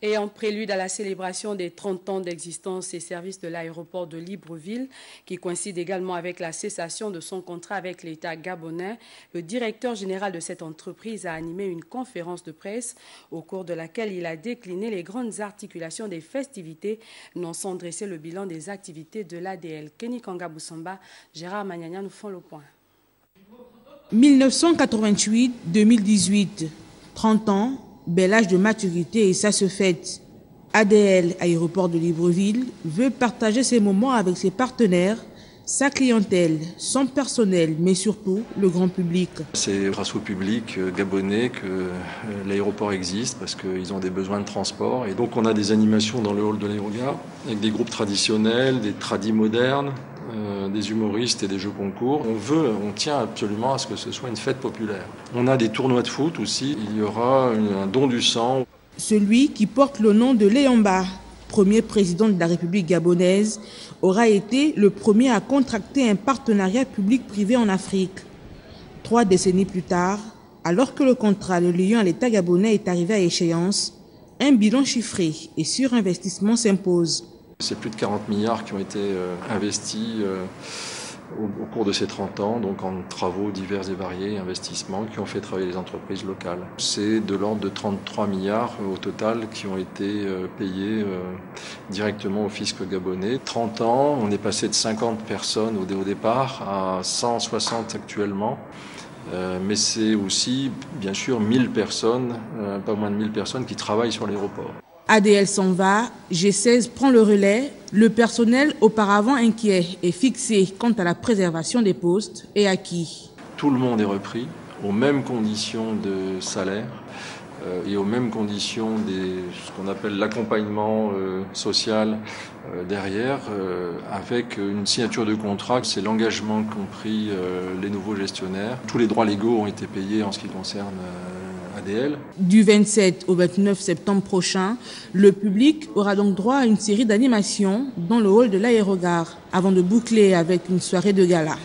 Et en prélude à la célébration des 30 ans d'existence et service de l'aéroport de Libreville, qui coïncide également avec la cessation de son contrat avec l'État gabonais, le directeur général de cette entreprise a animé une conférence de presse au cours de laquelle il a décliné les grandes articulations des festivités, non sans dresser le bilan des activités de l'ADL. Kenny Kanga Boussamba, Gérard Magnagna nous font le point. 1988-2018, 30 ans, bel âge de maturité et ça se fête. ADL, aéroport de Libreville, veut partager ses moments avec ses partenaires, sa clientèle, son personnel, mais surtout le grand public. C'est grâce au public gabonais que l'aéroport existe parce qu'ils ont des besoins de transport. Et donc on a des animations dans le hall de l'aérogare avec des groupes traditionnels, des tradis modernes, des humoristes et des jeux concours. On tient absolument à ce que ce soit une fête populaire. On a des tournois de foot aussi. Il y aura un don du sang. Celui qui porte le nom de Léamba, premier président de la République gabonaise, aura été le premier à contracter un partenariat public-privé en Afrique. 3 décennies plus tard, alors que le contrat le liant à l'État gabonais est arrivé à échéance, un bilan chiffré et surinvestissement s'impose. C'est plus de 40 milliards qui ont été investis au cours de ces 30 ans, donc en travaux divers et variés, investissements qui ont fait travailler les entreprises locales. C'est de l'ordre de 33 milliards au total qui ont été payés directement au fisc gabonais. 30 ans, on est passé de 50 personnes au départ à 160 actuellement. Mais c'est aussi, bien sûr, 1000 personnes, pas moins de 1000 personnes qui travaillent sur l'aéroport. ADL s'en va, G16 prend le relais. Le personnel, auparavant inquiet et fixé quant à la préservation des postes, est acquis. Tout le monde est repris aux mêmes conditions de salaire et aux mêmes conditions ce qu'on appelle l'accompagnement social derrière, avec une signature de contrat. C'est l'engagement qu'ont pris les nouveaux gestionnaires. Tous les droits légaux ont été payés en ce qui concerne ADL. Du 27 au 29 septembre prochain, le public aura donc droit à une série d'animations dans le hall de l'aérogare, avant de boucler avec une soirée de gala.